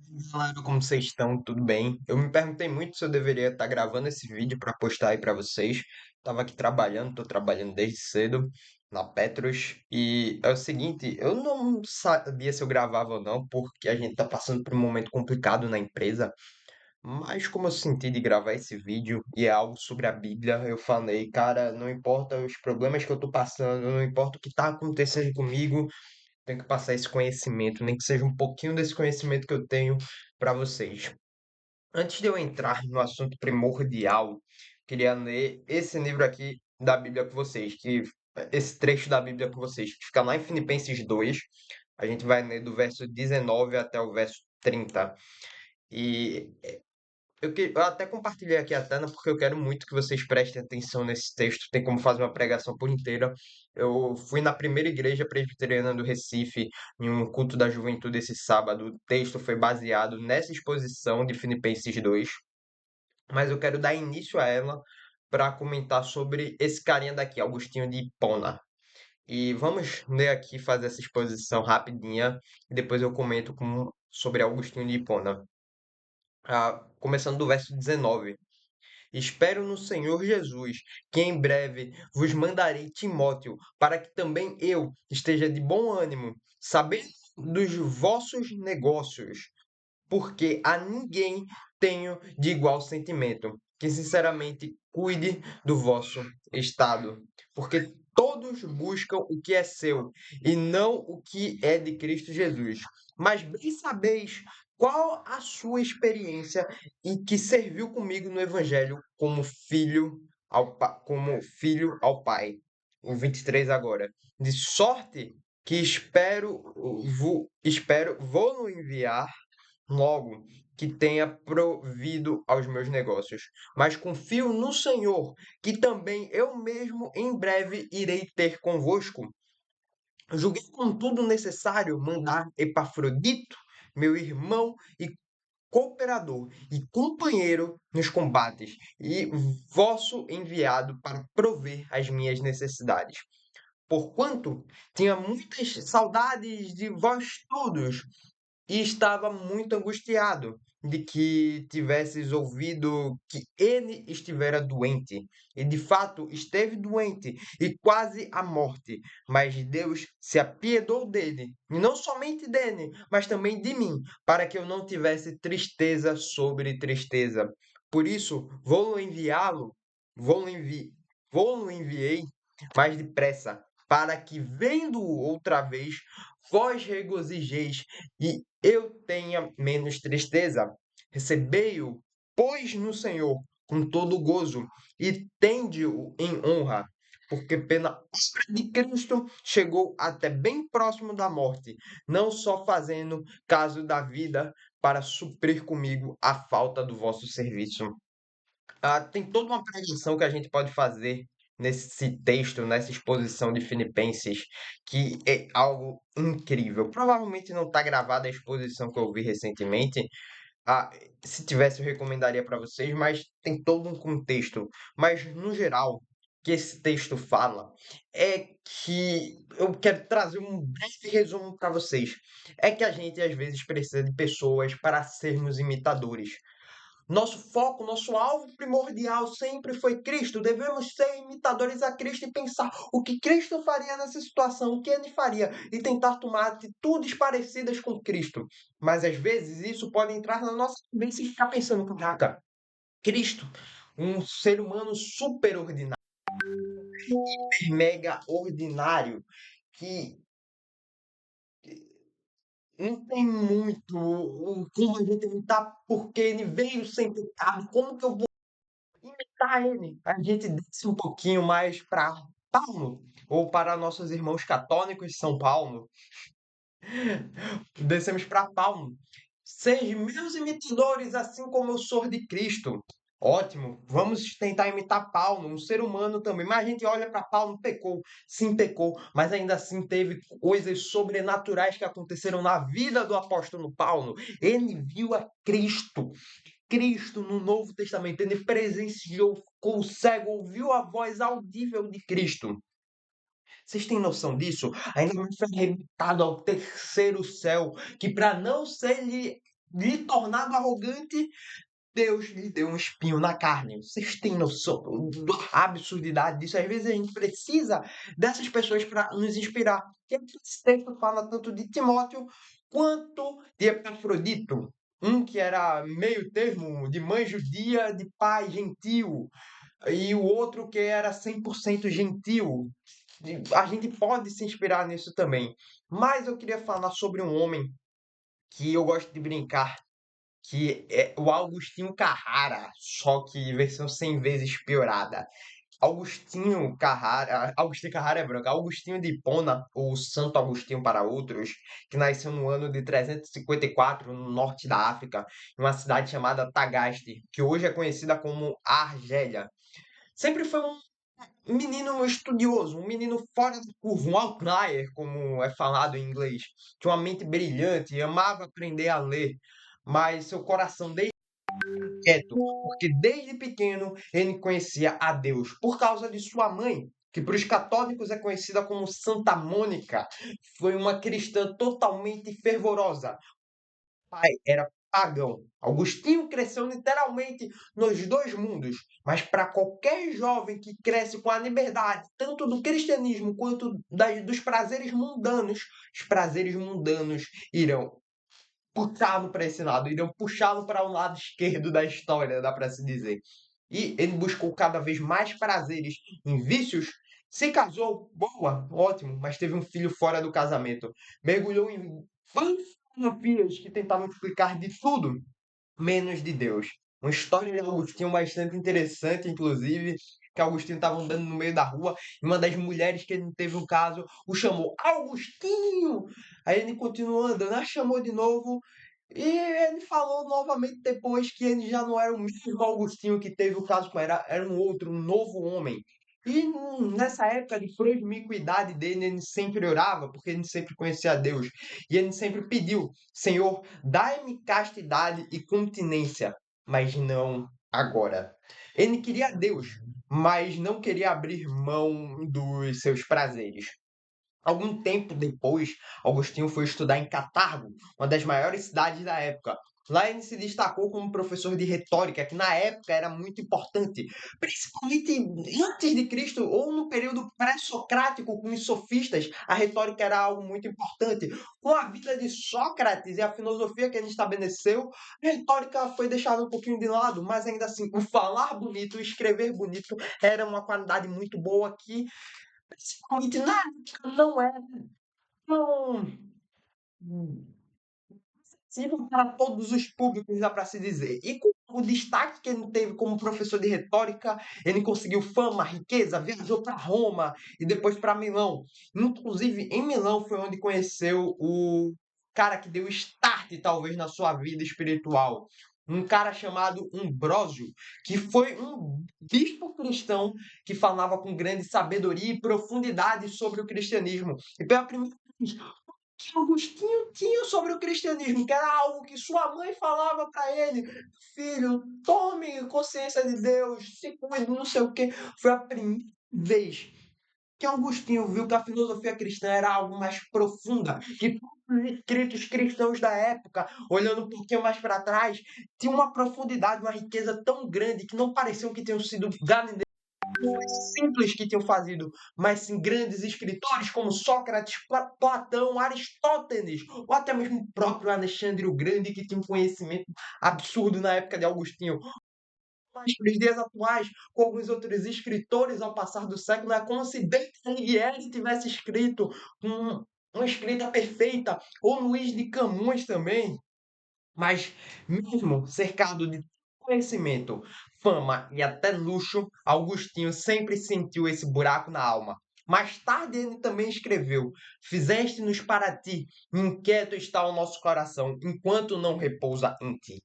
Galera, como vocês estão? Tudo bem? Eu me perguntei muito se eu deveria estar gravando esse vídeo para postar aí para vocês. Tava aqui trabalhando, tô trabalhando desde cedo na Petros e é o seguinte, eu não sabia se eu gravava ou não, porque a gente tá passando por um momento complicado na empresa, mas como eu senti de gravar esse vídeo e é algo sobre a Bíblia, eu falei, cara, não importa os problemas que eu tô passando, não importa o que tá acontecendo comigo, tenho que passar esse conhecimento, nem que seja um pouquinho desse conhecimento que eu tenho para vocês. Antes de eu entrar no assunto primordial, queria ler esse livro aqui da Bíblia com vocês, que esse trecho da Bíblia com vocês, que fica lá em Filipenses 2. A gente vai ler do verso 19 até o verso 30. E eu até compartilhei aqui a tela porque eu quero muito que vocês prestem atenção nesse texto. Tem como fazer uma pregação por inteira. Eu fui na primeira igreja presbiteriana do Recife, em um culto da juventude esse sábado. O texto foi baseado nessa exposição de Filipenses 2, mas eu quero dar início a ela para comentar sobre esse carinha daqui, Augustinho de Hipona. E vamos ler aqui, fazer essa exposição rapidinha, e depois eu comento sobre Augustinho de Hipona. Começando do verso 19. Espero no Senhor Jesus, que em breve vos mandarei Timóteo, para que também eu esteja de bom ânimo, sabendo dos vossos negócios, porque a ninguém tenho de igual sentimento, que sinceramente cuide do vosso estado, porque todos buscam o que é seu e não o que é de Cristo Jesus. Mas bem sabeis qual a sua experiência e que serviu comigo no Evangelho como filho ao Pai. O 23 agora. De sorte que vou enviar logo que tenha provido aos meus negócios. Mas confio no Senhor, que também eu mesmo em breve irei ter convosco. Julguei, contudo, necessário mandar Epafrodito, meu irmão e cooperador e companheiro nos combates, e vosso enviado para prover as minhas necessidades. Porquanto tinha muitas saudades de vós todos, e estava muito angustiado de que tivesses ouvido que ele estivera doente. E de fato esteve doente e quase à morte. Mas Deus se apiedou dele, e não somente dele, mas também de mim, para que eu não tivesse tristeza sobre tristeza. Por isso, vou-lo enviá-lo, vou-lo envi, vou-lo enviei mais depressa, para que, vendo-o outra vez, vós regozijeis e eu tenha menos tristeza. Recebei-o, pois, no Senhor, com todo gozo, e tende-o em honra, porque pela obra de Cristo chegou até bem próximo da morte, não só fazendo caso da vida para suprir comigo a falta do vosso serviço. Tem toda uma pregação que a gente pode fazer nesse texto, nessa exposição de Filipenses, que é algo incrível. Provavelmente não está gravada a exposição que eu vi recentemente. Ah, se tivesse, eu recomendaria para vocês, mas tem todo um contexto. Mas, no geral, o que esse texto fala é que eu quero trazer um breve resumo para vocês. É que a gente, às vezes, precisa de pessoas para sermos imitadores. Nosso foco, nosso alvo primordial sempre foi Cristo. Devemos ser imitadores a Cristo e pensar o que Cristo faria nessa situação, o que ele faria, e tentar tomar atitudes parecidas com Cristo. Mas às vezes isso pode entrar na nossa cabeça e ficar pensando: caraca, Cristo, um ser humano super ordinário, mega ordinário, que não tem muito como a gente imitar, porque ele veio sem pecado. Como que eu imitar ele? A gente desce um pouquinho mais para Paulo, ou para nossos irmãos católicos de São Paulo. Descemos para Paulo. Sejam meus imitadores, assim como eu sou de Cristo. Ótimo, vamos tentar imitar Paulo, um ser humano também. Mas a gente olha para Paulo, pecou, sim, pecou, mas ainda assim teve coisas sobrenaturais que aconteceram na vida do apóstolo Paulo. Ele viu a Cristo. Cristo no Novo Testamento, ele presenciou, ficou cego, ouviu a voz audível de Cristo. Vocês têm noção disso? Ainda mais foi arrebatado ao terceiro céu, que para não ser lhe tornado arrogante, Deus lhe deu um espinho na carne. Vocês têm noção da absurdidade disso? Às vezes a gente precisa dessas pessoas para nos inspirar. E esse texto fala tanto de Timóteo quanto de Epafrodito, um que era meio termo de mãe judia, de pai gentil, e o outro que era 100% gentil. A gente pode se inspirar nisso também. Mas eu queria falar sobre um homem que eu gosto de brincar, que é o Agostinho Carrara, só que versão 100 vezes piorada. Agostinho Carrara é branco, Agostinho de Hipona, ou Santo Agostinho para outros, que nasceu no ano de 354 no norte da África, em uma cidade chamada Tagaste, que hoje é conhecida como Argélia. Sempre foi um menino estudioso, um menino fora da curva, um outlier, como é falado em inglês. Tinha uma mente brilhante, amava aprender a ler, mas seu coração desde quieto, porque desde pequeno ele conhecia a Deus, por causa de sua mãe, que para os católicos é conhecida como Santa Mônica, foi uma cristã totalmente fervorosa. Pai era pagão. Agostinho cresceu literalmente nos dois mundos, mas para qualquer jovem que cresce com a liberdade, tanto do cristianismo quanto dos prazeres mundanos, os prazeres mundanos irão puxá-lo para esse lado, irão puxá-lo para o lado esquerdo da história, dá para se dizer. E ele buscou cada vez mais prazeres em vícios, se casou, boa, ótimo, mas teve um filho fora do casamento. Mergulhou em filosofias que tentavam explicar de tudo, menos de Deus. Uma história de Agostinho bastante interessante, inclusive, que Agostinho estava andando no meio da rua e uma das mulheres que ele teve um caso o chamou Agostinho! Aí ele continuou andando, ela chamou de novo e ele falou novamente depois que ele já não era o mesmo Augustinho que teve o caso com ela, era um outro, um novo homem. E nessa época de promiscuidade dele, ele sempre orava, porque ele sempre conhecia a Deus. E ele sempre pediu: Senhor, dai-me castidade e continência, mas não agora. Ele queria Deus, mas não queria abrir mão dos seus prazeres. Algum tempo depois, Agostinho foi estudar em Catargo, uma das maiores cidades da época. Lá ele se destacou como professor de retórica, que na época era muito importante, principalmente antes de Cristo ou no período pré-socrático com os sofistas, a retórica era algo muito importante. Com a vida de Sócrates e a filosofia que ele estabeleceu, a retórica foi deixada um pouquinho de lado, mas ainda assim, o falar bonito, o escrever bonito era uma qualidade muito boa que principalmente na época não era tão acessível para todos os públicos, dá para se dizer. E com o destaque que ele teve como professor de retórica, ele conseguiu fama, riqueza, viajou para Roma e depois para Milão. Inclusive, em Milão foi onde conheceu o cara que deu start, talvez, na sua vida espiritual. Um cara chamado Ambrósio, que foi um bispo cristão que falava com grande sabedoria e profundidade sobre o cristianismo. E pela primeira vez, que Agostinho tinha sobre o cristianismo, que era algo que sua mãe falava para ele: filho, tome consciência de Deus, se cuide, não sei o quê. Foi a primeira vez que Agostinho viu que a filosofia cristã era algo mais profunda, que todos os escritos cristãos da época, olhando um pouquinho mais para trás, tinham uma profundidade, uma riqueza tão grande que não pareciam que tenham sido simples que tinham fazido, mas sim grandes escritores como Sócrates, Platão, Aristóteles, ou até mesmo o próprio Alexandre o Grande, que tinha um conhecimento absurdo na época de Agostinho. Mas para os dias atuais, com alguns outros escritores ao passar do século, é como se Dante Alighieri tivesse escrito uma escrita perfeita, ou Luís de Camões também. Mas, mesmo cercado de conhecimento, fama e até luxo, Augustinho sempre sentiu esse buraco na alma. Mais tarde, ele também escreveu: Fizeste-nos para ti, inquieto está o nosso coração, enquanto não repousa em ti.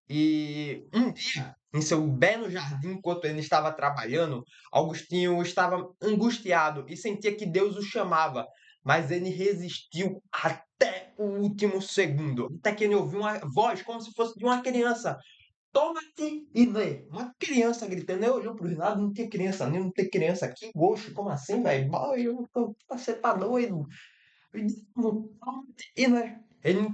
E um dia, em seu belo jardim, enquanto ele estava trabalhando, Augustinho estava angustiado e sentia que Deus o chamava, mas ele resistiu até o último segundo, até que ele ouviu uma voz como se fosse de uma criança. Toma-te e lê. Uma criança gritando. Ele olhou para os lados, não tem criança nem, não tem criança aqui. Oxe, como assim, velho? Você tá doido? Ele disse, toma-te e lê. Ele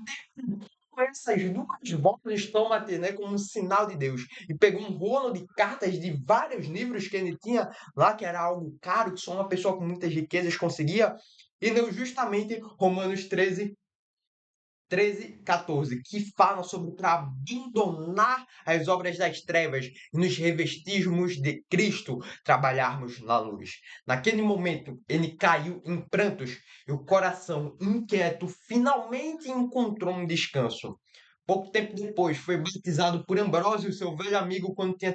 essas duas voltas toma Atené como um sinal de Deus. E pegou um rolo de cartas de vários livros que ele tinha lá, que era algo caro, que só uma pessoa com muitas riquezas conseguia, e leu justamente Romanos 13, 14, que falam sobre para abandonar as obras das trevas e nos revestirmos de Cristo, trabalharmos na luz. Naquele momento, ele caiu em prantos e o coração inquieto finalmente encontrou um descanso. Pouco tempo depois, foi batizado por Ambrósio, seu velho amigo, quando tinha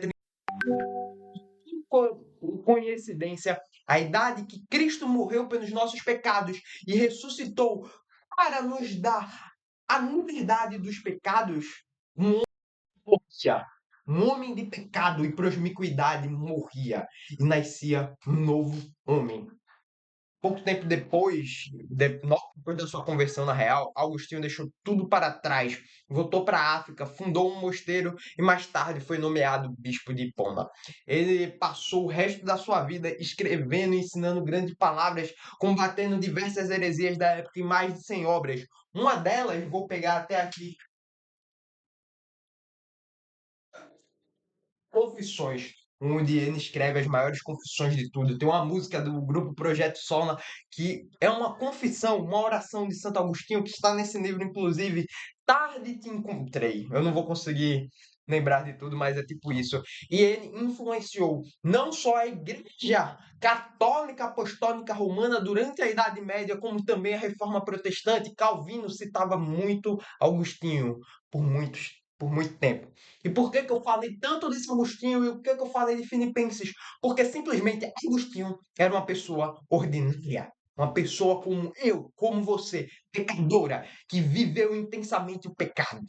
coincidência a idade que Cristo morreu pelos nossos pecados e ressuscitou para nos dar a liberdade dos pecados. Morria. Um homem de pecado e promiscuidade morria e nascia um novo homem. Pouco tempo depois da sua conversão na real, Agostinho deixou tudo para trás, voltou para a África, fundou um mosteiro e mais tarde foi nomeado bispo de Hipona. Ele passou o resto da sua vida escrevendo e ensinando grandes palavras, combatendo diversas heresias da época em mais de 100 obras. Uma delas, vou pegar até aqui, Confissões, onde ele escreve as maiores confissões de tudo. Tem uma música do grupo Projeto Solna que é uma confissão, uma oração de Santo Agostinho que está nesse livro, inclusive. Tarde te encontrei. Eu não vou conseguir lembrar de tudo, mas é tipo isso. E ele influenciou não só a Igreja Católica Apostólica Romana durante a Idade Média, como também a Reforma Protestante. Calvino citava muito Agostinho por muito tempo. E por que que eu falei tanto desse Agostinho e o que que eu falei de Filipenses? Porque simplesmente Agostinho era uma pessoa ordinária. Uma pessoa como eu, como você, pecadora, que viveu intensamente o pecado,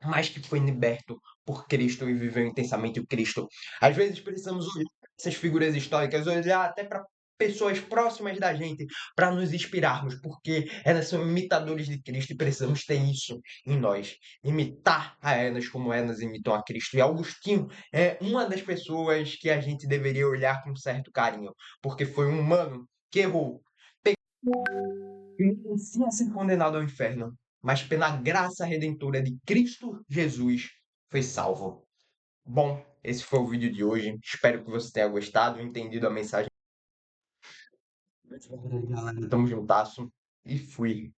mas que foi liberto por Cristo e viveu intensamente o Cristo. Às vezes precisamos olhar para essas figuras históricas, olhar até para pessoas próximas da gente para nos inspirarmos, porque elas são imitadores de Cristo e precisamos ter isso em nós, imitar a elas como elas imitam a Cristo. E Agostinho é uma das pessoas que a gente deveria olhar com certo carinho, porque foi um humano que errou, e merecia ser condenado ao inferno, mas pela graça redentora de Cristo Jesus foi salvo. Bom, esse foi o vídeo de hoje. Espero que você tenha gostado, entendido a mensagem. Tamo juntasso e fui.